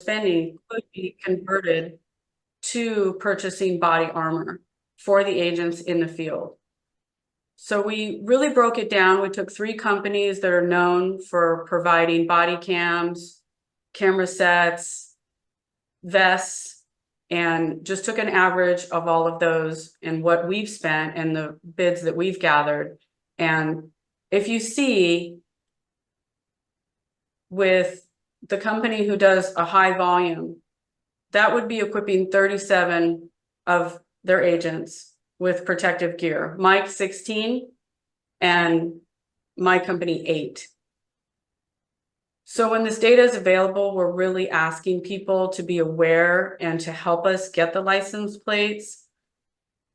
spending could be converted to purchasing body armor for the agents in the field. So we really broke it down. We took 3 companies that are known for providing body cams, camera sets, vests, and just took an average of all of those and what we've spent and the bids that we've gathered. And if you see with the company who does a high volume, that would be equipping 37 of their agents with protective gear. Mike 16 and my company 8. So when this data is available, we're really asking people to be aware and to help us get the license plates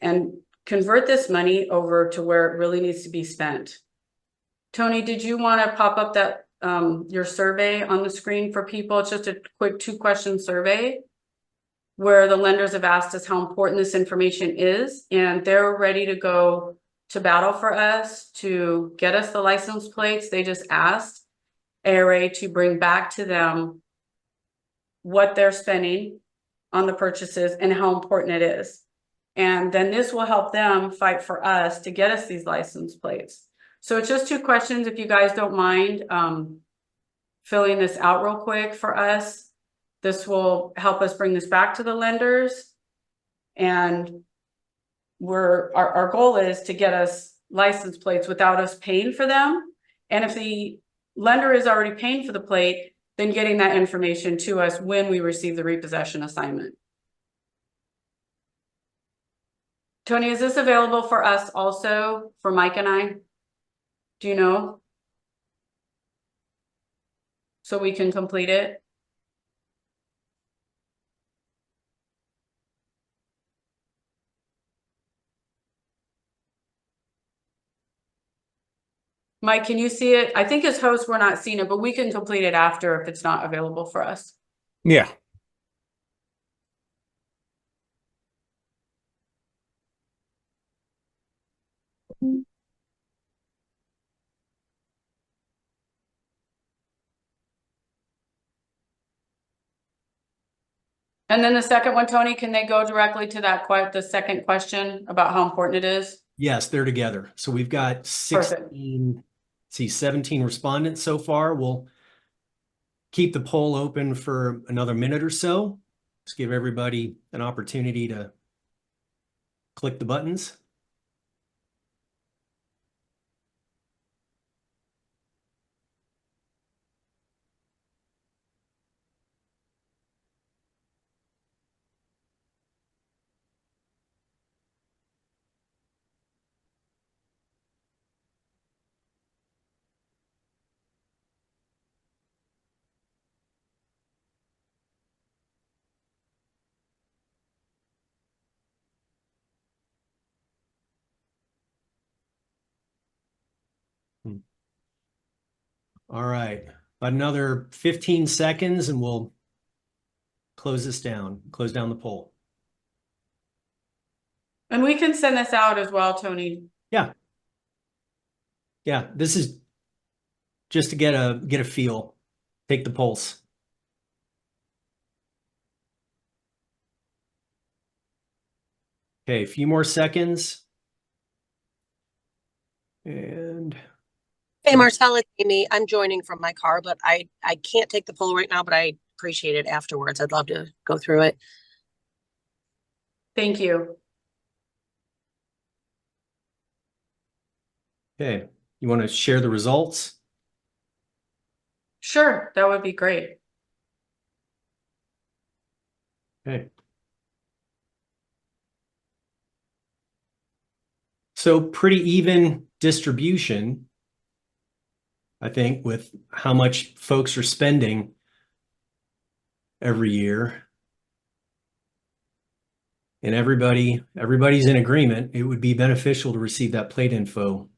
and convert this money over to where it really needs to be spent. Tony, did you want to pop up that your survey on the screen for people? It's just a quick 2-question survey where the lenders have asked us how important this information is, and they're ready to go to battle for us to get us the license plates. They just asked ARA to bring back to them what they're spending on the purchases and how important it is. And then this will help them fight for us to get us these license plates. So it's just 2 questions. If you guys don't mind filling this out real quick for us, this will help us bring this back to the lenders. And our goal is to get us license plates without us paying for them. And if the lender is already paying for the plate, then getting that information to us when we receive the repossession assignment. Tony, is this available for us also, for Mike and I? Do you know? So we can complete it? Mike, can you see it? I think as hosts, we're not seeing it, but we can complete it after if it's not available for us. Yeah. And then the second one, Tony, can they go directly to the second question about how important it is? Yes, they're together. So we've got 16, see 17 respondents so far. We'll keep the poll open for another minute or so. Just give everybody an opportunity to click the buttons. All right, about another 15 seconds and we'll close this down, close down the poll. And we can send this out as well, Tony. Yeah. Yeah, this is just to get a feel, take the pulse. Okay, a few more seconds. And hey, Marcel, it's Amy. I'm joining from my car, but I can't take the poll right now, but I appreciate it afterwards. I'd love to go through it. Thank you. okay, you want to share the results? Sure, that would be great. Okay. So pretty even distribution, I think, with how much folks are spending every year. And everybody's in agreement. It would be beneficial to receive that plate info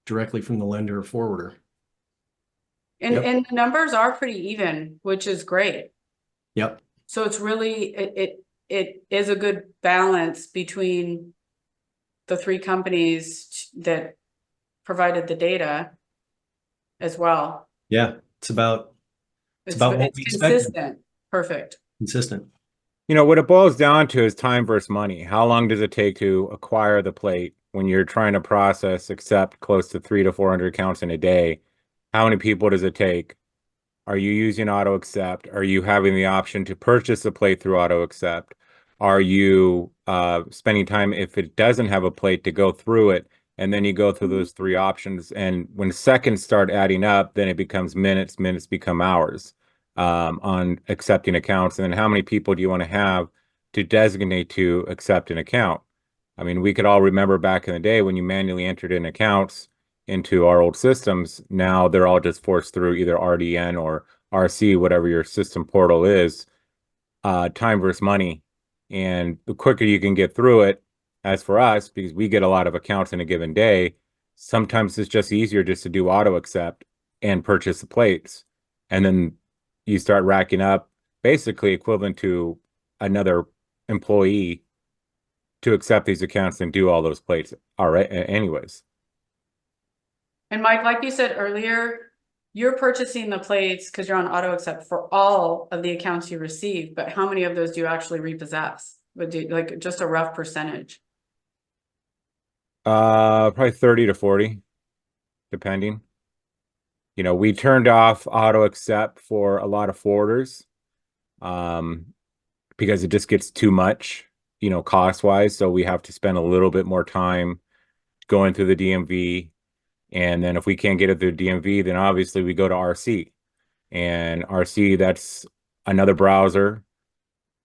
directly from the lender or forwarder. And Yep. and the numbers are pretty even, which is great. Yep. So it's really it is a good balance between the 3 companies that provided the data as well. Yeah. It's about what we expected. consistent. Perfect. consistent. You know, what it boils down to is time versus money. How long does it take to acquire the plate when you're trying to process, accept close to 300 to 400 accounts in a day? How many people does it take? Are you using auto accept? Are you having the option to purchase a plate through auto accept? Are you spending time, if it doesn't have a plate, to go through it? And then you go through those three options. And when seconds start adding up, then it becomes minutes, minutes become hours on accepting accounts. And then how many people do you want to have to designate to accept an account? I mean, we could all remember back in the day when you manually entered in accounts into our old systems. Now they're all just forced through either RDN or RC, whatever your system portal is, time versus money. And the quicker you can get through it, as for us, because we get a lot of accounts in a given day, sometimes it's just easier just to do auto accept and purchase the plates. And then you start racking up basically equivalent to another employee to accept these accounts and do all those plates. All right, anyways. And Mike, like you said earlier, you're purchasing the plates because you're on auto accept for all of the accounts you receive, but how many of those do you actually repossess? Would do like just a rough percentage? Probably 30 to 40, depending. You know, we turned off auto accept for a lot of forwarders, because it just gets too much, you know, cost wise. So we have to spend a little bit more time going through the DMV. And then if we can't get it through DMV, then obviously we go to RC. And RC, that's another browser,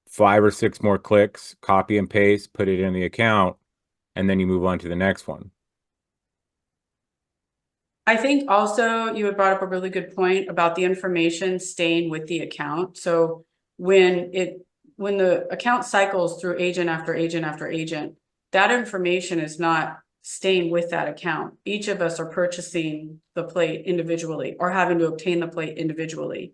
5 or 6 more clicks, copy and paste, put it in the account, and then you move on to the next one. I think also you had brought up a really good point about the information staying with the account. So when the account cycles through agent after agent after agent, that information is not staying with that account. Each of us are purchasing the plate individually or having to obtain the plate individually.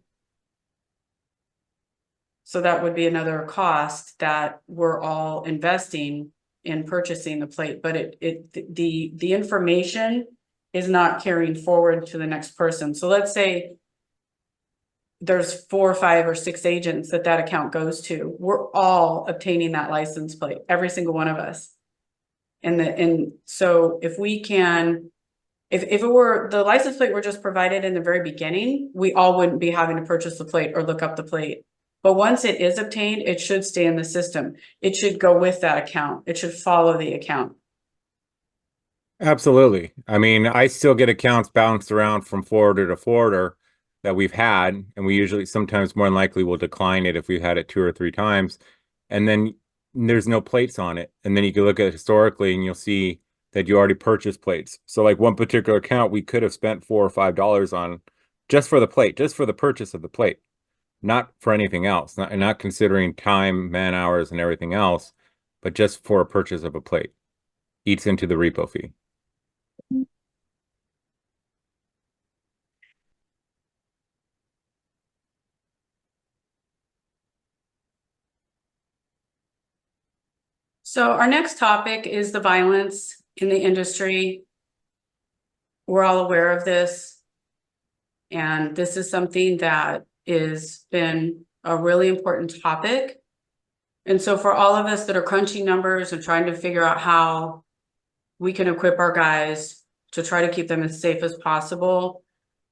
So that would be another cost that we're all investing in purchasing the plate, but the information is not carrying forward to the next person. So let's say there's 4, 5, or 6 agents that account goes to. We're all obtaining that license plate, every single one of us. And so if we can, if it were the license plate were just provided in the very beginning, we all wouldn't be having to purchase the plate or look up the plate. But once it is obtained, it should stay in the system. It should go with that account. It should follow the account. Absolutely. I mean, I still get accounts bounced around from forwarder to forwarder that we've had, and we usually sometimes more than likely will decline it if we've had it 2 or 3 times. And then there's no plates on it. And then you can look at it historically and you'll see that you already purchased plates. So like one particular account, we could have spent $4 or $5 on just for the plate, just for the purchase of the plate, not for anything else, not considering time, man hours, and everything else, but just for a purchase of a plate. Eats into the repo fee. So our next topic is the violence in the industry. We're all aware of this. And this is something that has been a really important topic. And so for all of us that are crunching numbers and trying to figure out how we can equip our guys to try to keep them as safe as possible,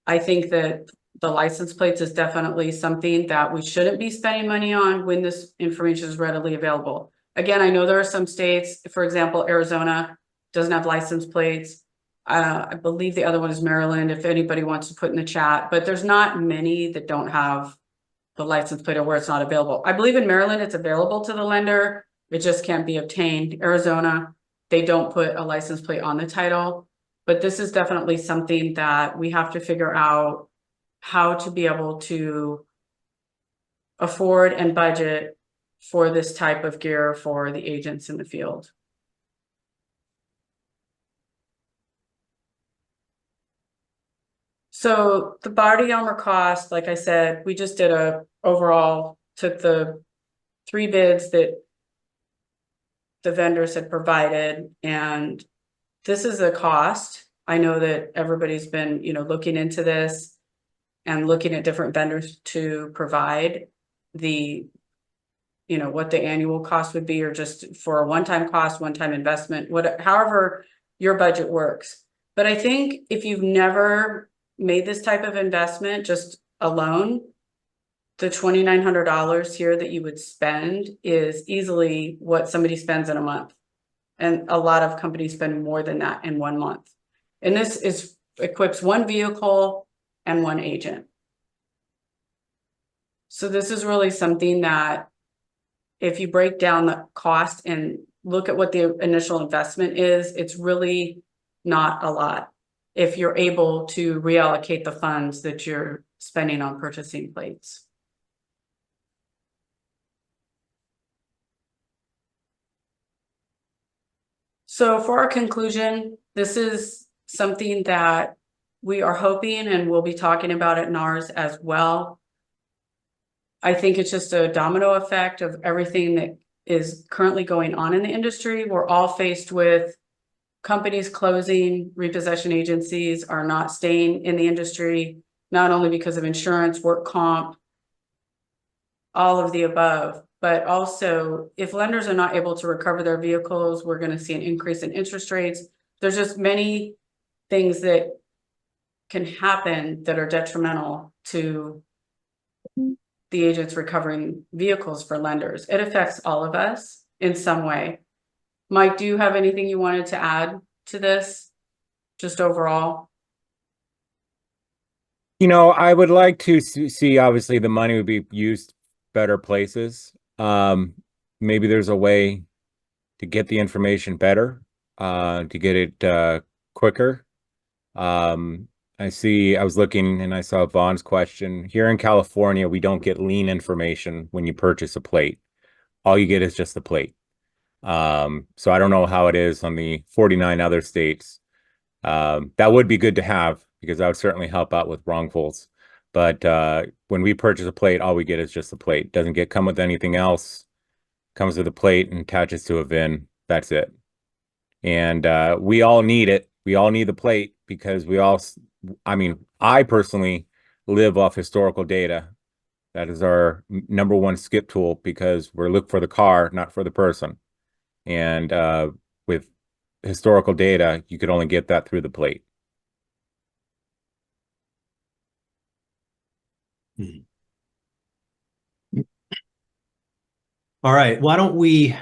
I think that the license plates is definitely something that we shouldn't be spending money on when this information is readily available. Again, I know there are some states, for example, Arizona doesn't have license plates. I believe the other one is Maryland, if anybody wants to put in the chat, but there's not many that don't have the license plate or where it's not available. I believe in Maryland, it's available to the lender. It just can't be obtained. Arizona, they don't put a license plate on the title, but this is definitely something that we have to figure out how to be able to afford and budget for this type of gear for the agents in the field. So the body armor cost, like I said, we just did took the 3 bids that the vendors had provided, and this is a cost. I know that everybody's been, looking into this and looking at different vendors to provide the you know, what the annual cost would be, or just for a one-time cost, one-time investment, however your budget works. But I think if you've never made this type of investment just alone, the $2,900 here that you would spend is easily what somebody spends in a month. And a lot of companies spend more than that in 1 month. And this equips one vehicle and one agent. So this is really something that if you break down the cost and look at what the initial investment is, it's really not a lot if you're able to reallocate the funds that you're spending on purchasing plates. So for our conclusion, this is something that we are hoping and we'll be talking about at NARS as well. I think it's just a domino effect of everything that is currently going on in the industry. We're all faced with companies closing, repossession agencies are not staying in the industry, not only because of insurance, work comp, all of the above, but also if lenders are not able to recover their vehicles, we're going to see an increase in interest rates. There's just many things that can happen that are detrimental to the agents recovering vehicles for lenders. It affects all of us in some way. Mike, do you have anything you wanted to add to this, just overall? You know, I would like to see, obviously, the money would be used better places. Maybe there's a way to get the information better, to get it quicker. I was looking and I saw Vaughn's question. Here in California, we don't get lien information when you purchase a plate. All you get is just the plate. So I don't know how it is on the 49 other states. That would be good to have because that would certainly help out with wrongfuls. But when we purchase a plate, all we get is just the plate. Doesn't come with anything else. Comes with a plate and attaches to a VIN. That's it. And we all need it. We all need the plate because I personally live off historical data. That is our number one skip tool because we're looking for the car, not for the person. And with historical data, you could only get that through the plate. All right, why don't we,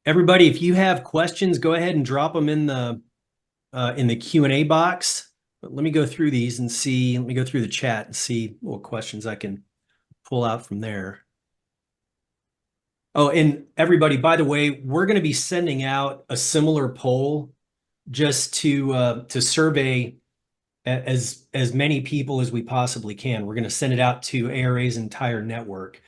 everybody, if you have questions, go ahead and drop them in the Q&A box. But let me go through these and see, let me go through the chat and see what questions I can pull out from there. Oh, and everybody, by the way, we're going to be sending out a similar poll just to survey as many people as we possibly can. We're going to send it out to ARA's entire network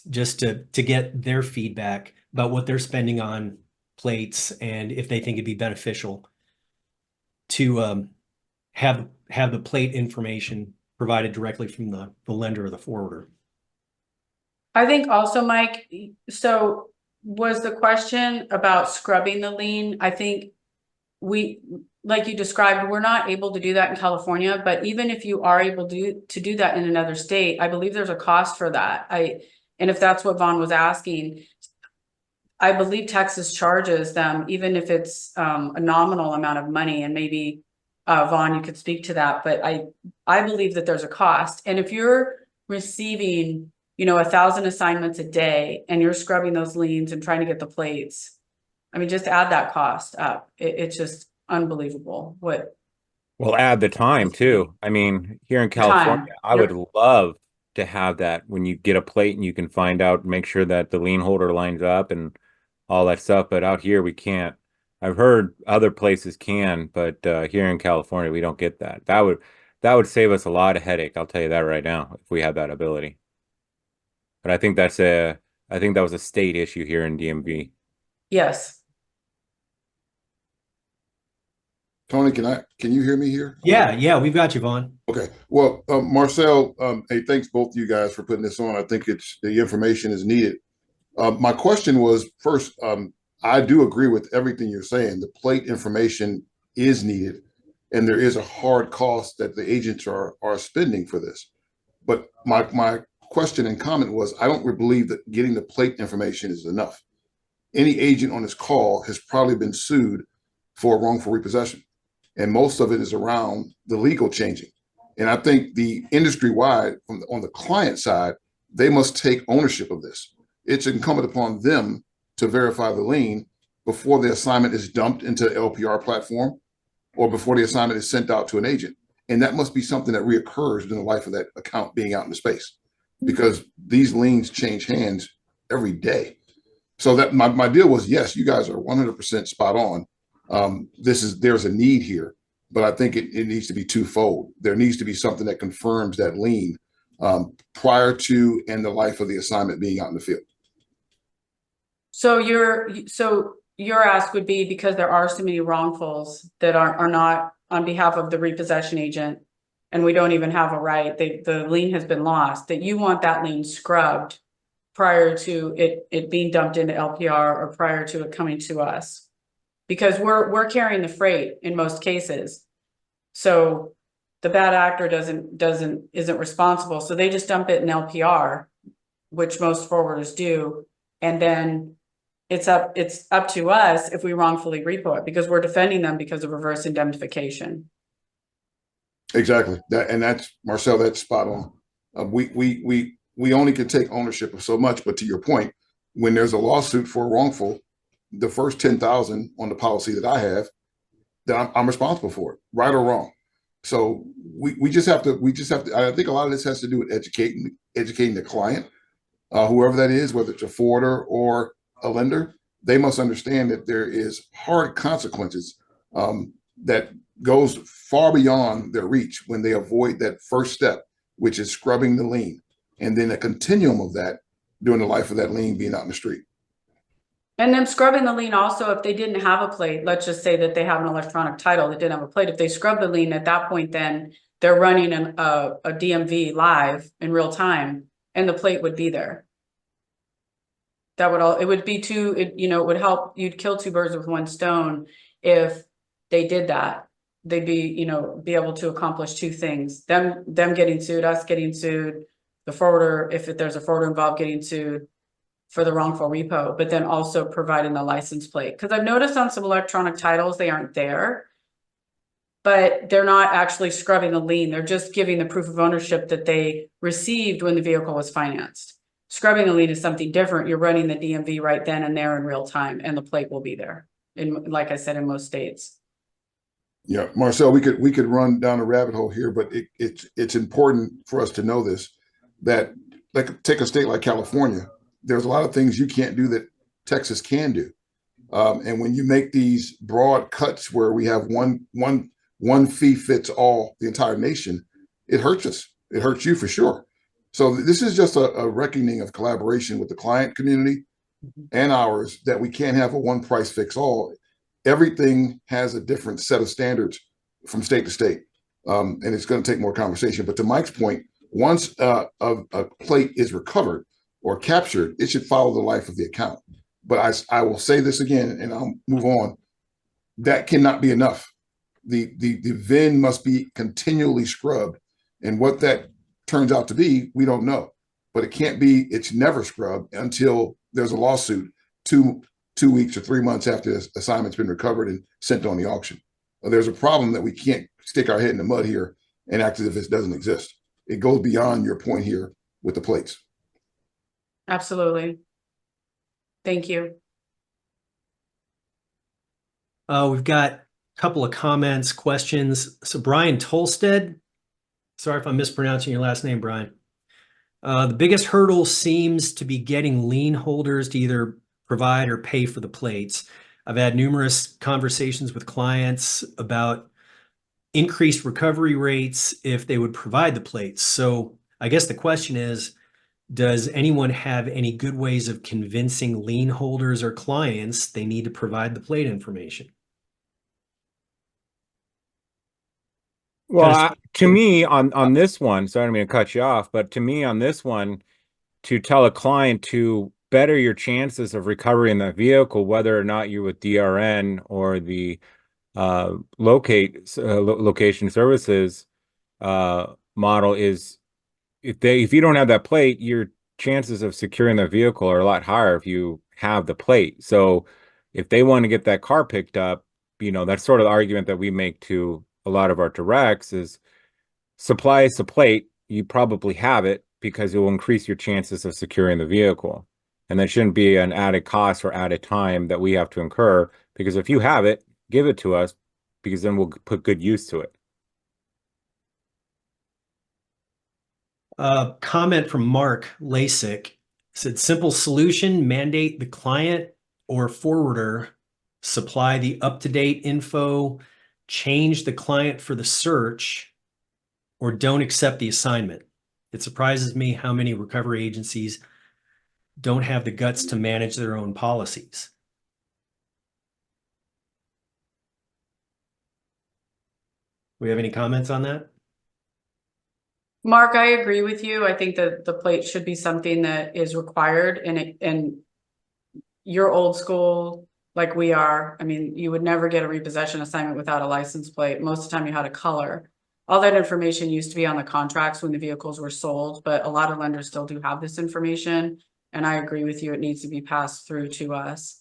just to get their feedback about what they're spending on plates and if they think it'd be beneficial to have the plate information provided directly from the lender or the forwarder. I think also, Mike, so was the question about scrubbing the lien? I think like you described, we're not able to do that in California, but even if you are able to do that in another state, I believe there's a cost for that. And if that's what Vaughn was asking, I believe Texas charges them, even if it's a nominal amount of money, and maybe Vaughn, you could speak to that, but I believe that there's a cost. And if you're receiving 1,000 assignments a day and you're scrubbing those liens and trying to get the plates, I mean, just add that cost up. It's just unbelievable what. Well, add the time too. I mean, here in California, I would love to have that when you get a plate and you can find out, make sure that the lien holder lines up and all that stuff. But out here, we can't. I've heard other places can, but here in California, we don't get that. That would save us a lot of headache. I'll tell you that right now, if we had that ability. But I think that was a state issue here in DMV. Yes. Tony, can you hear me here? Yeah, we've got you, Vaughn. Okay. Well, Marcel, hey, thanks both of you guys for putting this on. I think the information is needed. My question was first, I do agree with everything you're saying. The plate information is needed, and there is a hard cost that the agents are spending for this. But my question and comment was, I don't believe that getting the plate information is enough. Any agent on this call has probably been sued for wrongful repossession. And most of it is around the legal changing. And I think the industry-wide, on the client side, they must take ownership of this. It's incumbent upon them to verify the lien before the assignment is dumped into the LPR platform or before the assignment is sent out to an agent. And that must be something that reoccurs in the life of that account being out in the space, because these liens change hands every day. So that my deal was, yes, you guys are 100% spot on. There's a need here, but I think it needs to be twofold. There needs to be something that confirms that lien prior to and the life of the assignment being out in the field. So your ask would be, because there are so many wrongfuls that are not on behalf of the repossession agent, and we don't even have a right, the lien has been lost, that you want that lien scrubbed prior to it being dumped into LPR or prior to it coming to us, because we're carrying the freight in most cases. So the bad actor isn't responsible. So they just dump it in LPR, which most forwarders do. And then it's up to us if we wrongfully repo it, because we're defending them because of reverse indemnification. Exactly. That's Marcel, that's spot on. We only can take ownership of so much, but to your point, when there's a lawsuit for a wrongful, the first 10,000 on the policy that I have, that I'm responsible for it, right or wrong. So we just have to, I think a lot of this has to do with educating the client, whoever that is, whether it's a forwarder or a lender. They must understand that there is hard consequences that goes far beyond their reach when they avoid that first step, which is scrubbing the lien, and then a continuum of that during the life of that lien being out in the street. And then scrubbing the lien also, if they didn't have a plate, let's just say that they have an electronic title that didn't have a plate. If they scrub the lien at that point, then they're running a DMV live in real time, and the plate would be there. That would it would be it would help. You'd kill two birds with one stone if they did that. They'd be able to accomplish two things: them getting sued, us getting sued, the forwarder, if there's a forwarder involved, getting sued for the wrongful repo, but then also providing the license plate. Because I've noticed on some electronic titles, they aren't there, but they're not actually scrubbing the lien. They're just giving the proof of ownership that they received when the vehicle was financed. Scrubbing the lien is something different. You're running the DMV right then and there in real time, and the plate will be there. Like I said, in most states. Yeah, Marcel, we could run down a rabbit hole here, but it's important for us to know this, that like take a state like California, there's a lot of things you can't do that Texas can do. And when you make these broad cuts where we have one fee fits all the entire nation, it hurts us. It hurts you for sure. So this is just a reckoning of collaboration with the client community and ours, that we can't have a one price fix all. Everything has a different set of standards from state to state. And it's going to take more conversation. But to Mike's point, once a plate is recovered or captured, it should follow the life of the account. But I will say this again, and I'll move on. That cannot be enough. The VIN must be continually scrubbed, and what that turns out to be, we don't know. But it can't be. It's never scrubbed until there's a lawsuit 2 weeks or 3 months after the assignment's been recovered and sent on the auction. There's a problem that we can't stick our head in the mud here and act as if it doesn't exist. It goes beyond your point here with the plates. Absolutely. Thank you. We've got a couple of comments, questions. So Brian Tolstead, sorry if I'm mispronouncing your last name, Brian. The biggest hurdle seems to be getting lien holders to either provide or pay for the plates. I've had numerous conversations with clients about increased recovery rates if they would provide the plates. So I guess the question is, does anyone have any good ways of convincing lien holders or clients they need to provide the plate information? Well, to me on this one, sorry, I don't mean to cut you off, but to me on this one, to tell a client to better your chances of recovering that vehicle, whether or not you're with DRN or the location services model, is if you don't have that plate, your chances of securing the vehicle are a lot higher if you have the plate. So if they want to get that car picked up, that's sort of the argument that we make to a lot of our directs is supply us a plate, you probably have it because it will increase your chances of securing the vehicle. And that shouldn't be an added cost or added time that we have to incur, because if you have it, give it to us, because then we'll put good use to it. Comment from Mark Lasik said, simple solution, mandate the client or forwarder supply the up-to-date info, change the client for the search, or don't accept the assignment. It surprises me how many recovery agencies don't have the guts to manage their own policies. We have any comments on that? Mark, I agree with you. I think that the plate should be something that is required, and you're old school like we are. I mean, you would never get a repossession assignment without a license plate. Most of the time you had a color. All that information used to be on the contracts when the vehicles were sold, but a lot of lenders still do have this information. And I agree with you, it needs to be passed through to us.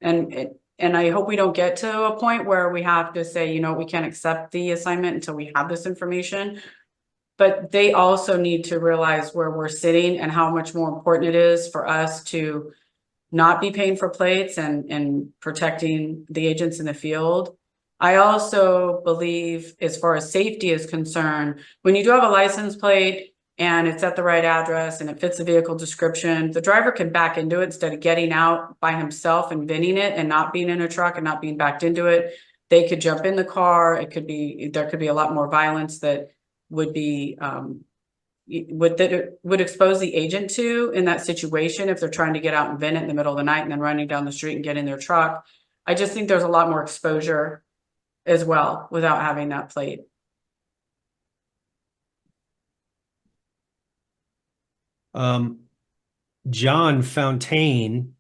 And I hope we don't get to a point where we have to say, we can't accept the assignment until we have this information. But they also need to realize where we're sitting and how much more important it is for us to not be paying for plates and protecting the agents in the field. I also believe, as far as safety is concerned, when you do have a license plate and it's at the right address and it fits the vehicle description, the driver can back into it instead of getting out by himself and VINing it and not being in a truck and not being backed into it. They could jump in the car. There could be a lot more violence that would be would expose the agent to in that situation if they're trying to get out and vent it in the middle of the night and then running down the street and get in their truck. I just think there's a lot more exposure as well without having that plate. John Fontaine,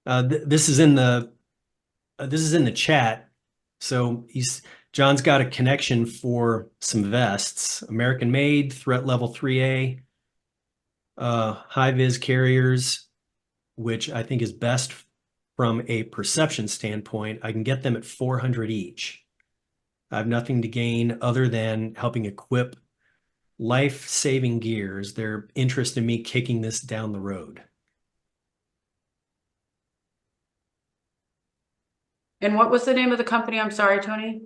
this is in the chat. So John's got a connection for some vests, American made, threat level 3A, high vis carriers, which I think is best from a perception standpoint. I can get them at 400 each. I have nothing to gain other than helping equip life-saving gears. Their interest in me kicking this down the road. And what was the name of the company? I'm sorry, Tony.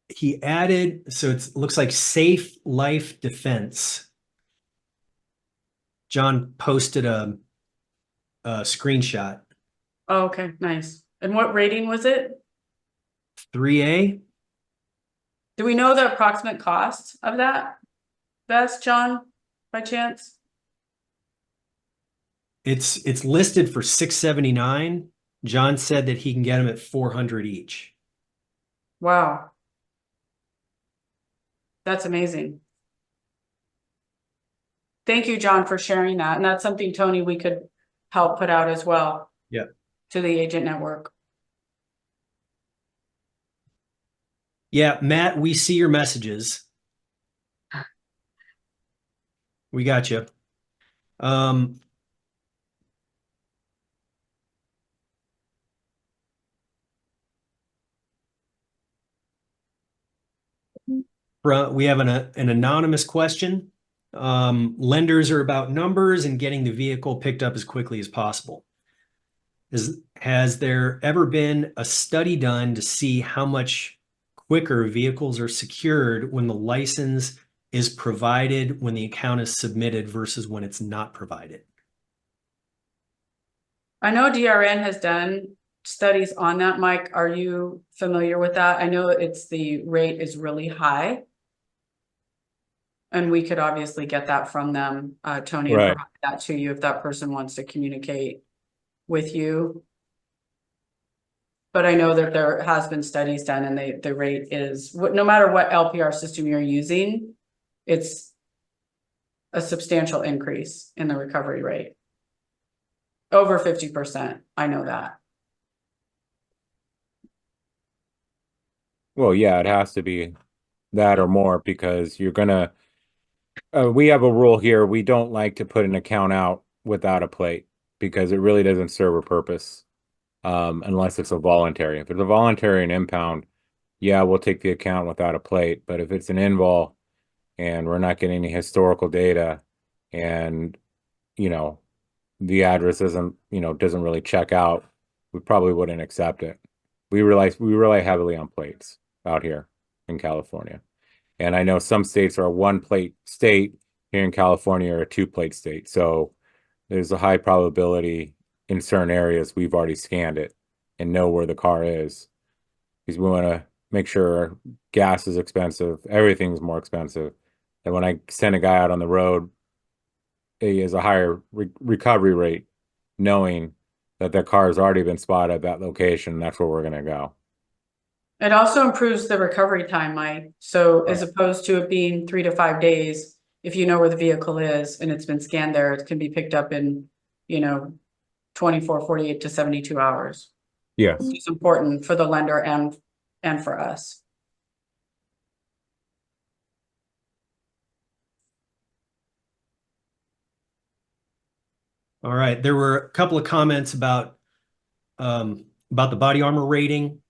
He added, so it looks like Safe Life Defense. John posted a screenshot. Oh, okay, nice. And what rating was it? 3A. Do we know the approximate cost of that vest, John, by chance? It's listed for $679. John said that he can get them at 400 each. Wow. That's amazing. Thank you, John, for sharing that. And that's something, Tony, we could help put out as well. Yeah. To the agent network. Yeah, Matt, we see your messages. We got you. We have an anonymous question. Lenders are about numbers and getting the vehicle picked up as quickly as possible. Has there ever been a study done to see how much quicker vehicles are secured when the license is provided, when the account is submitted versus when it's not provided? I know DRN has done studies on that. Mike, are you familiar with that? I know the rate is really high. And we could obviously get that from them, Tony, and Right. provide that to you if that person wants to communicate with you. But I know that there has been studies done and the rate is, no matter what LPR system you're using, it's a substantial increase in the recovery rate. Over 50%, I know that. Well, yeah, it has to be that or more, because you're gonna, we have a rule here. We don't like to put an account out without a plate because it really doesn't serve a purpose. Unless it's a voluntary. If it's a voluntary and impound, yeah, we'll take the account without a plate. But if it's an invol and we're not getting any historical data and, you know, the address doesn't really check out, we probably wouldn't accept it. We rely heavily on plates out here in California. And I know some states are a one plate state. Here in California are a two plate state. So there's a high probability in certain areas we've already scanned it and know where the car is. Because we want to make sure gas is expensive, everything's more expensive. And when I send a guy out on the road, he has a higher recovery rate, knowing that the car has already been spotted at that location. That's where we're going to go. It also improves the recovery time, Mike. So as Right. opposed to it being 3 to 5 days, if you know where the vehicle is and it's been scanned there, it can be picked up in, 24, 48 to 72 hours. Yes. It's important for the lender and for us. All right, there were a couple of comments about the body armor rating.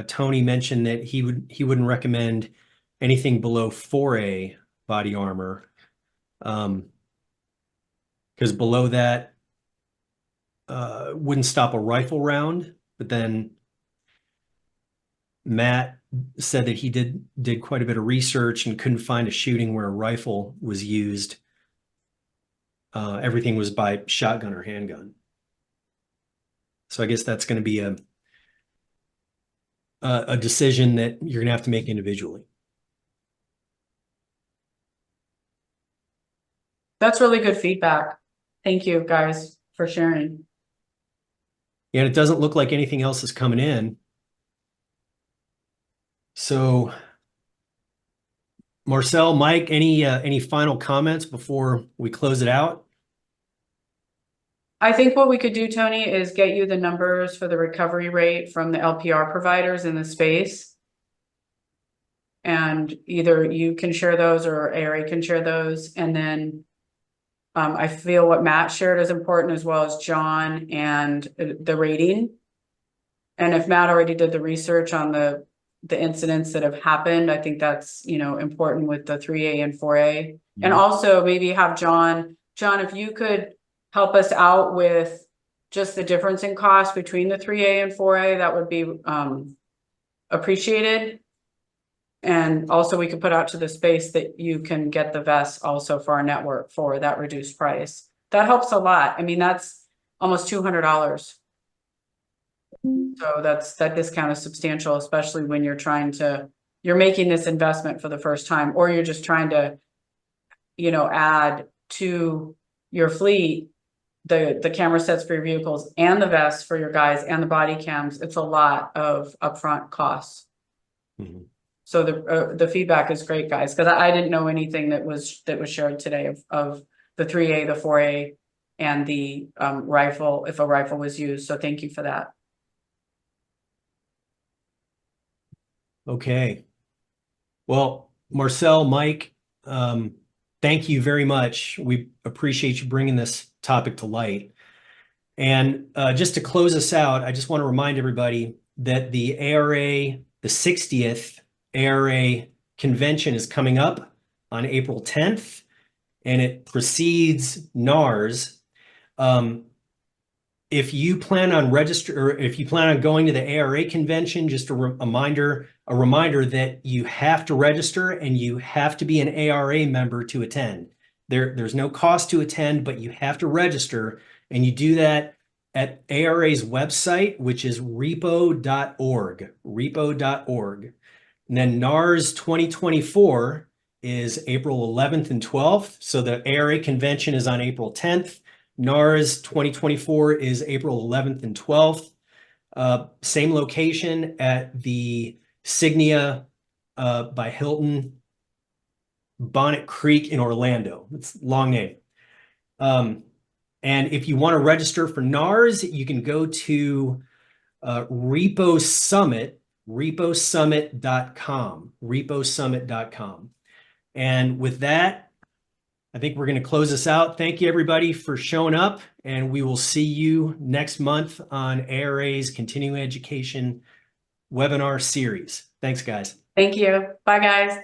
Tony mentioned that he wouldn't recommend anything below 4A body armor. Because below that wouldn't stop a rifle round. But then Matt said that he did quite a bit of research and couldn't find a shooting where a rifle was used. Everything was by shotgun or handgun. So I guess that's going to be a decision that you're going to have to make individually. That's really good feedback. Thank you guys for sharing. And it doesn't look like anything else is coming in. So Marcel, Mike, any final comments before we close it out? I think what we could do, Tony, is get you the numbers for the recovery rate from the LPR providers in the space. And either you can share those or ARA can share those. And then I feel what Matt shared is important, as well as John and the rating. And if Matt already did the research on the incidents that have happened, I think that's, important with the 3A and 4A. And also maybe have John, if you could help us out with just the difference in cost between the 3A and 4A, that would be appreciated. And also we could put out to the space that you can get the vests also for our network for that reduced price. That helps a lot. I mean, that's almost $200. So that discount is substantial, especially when you're making this investment for the first time, or you're just trying to, add to your fleet the camera sets for your vehicles and the vests for your guys and the body cams. It's a lot of upfront costs. Mm-hmm. So the feedback is great, guys, because I didn't know anything that was shared today of the 3A, the 4A, and the rifle, if a rifle was used. So thank you for that. Okay. Well, Marcel, Mike, thank you very much. We appreciate you bringing this topic to light. And just to close us out, I just want to remind everybody that the ARA, the 60th ARA convention is coming up on April 10th, and it precedes NARS. If you plan on going to the ARA convention, just a reminder that you have to register and you have to be an ARA member to attend. There's no cost to attend, but you have to register, and you do that at ARA's website, which is repo.org. And then NARS 2024 is April 11th and 12th. So the ARA convention is on April 10th. NARS 2024 is April 11th and 12th. Same location at the Signia by Hilton, Bonnet Creek in Orlando. It's a long name. And if you want to register for NARS, you can go to Repo Summit, reposummit.com. And with that, I think we're going to close this out. Thank you, everybody, for showing up, and we will see you next month on ARA's Continuing Education webinar series. Thanks, guys. Thank you. Bye, guys.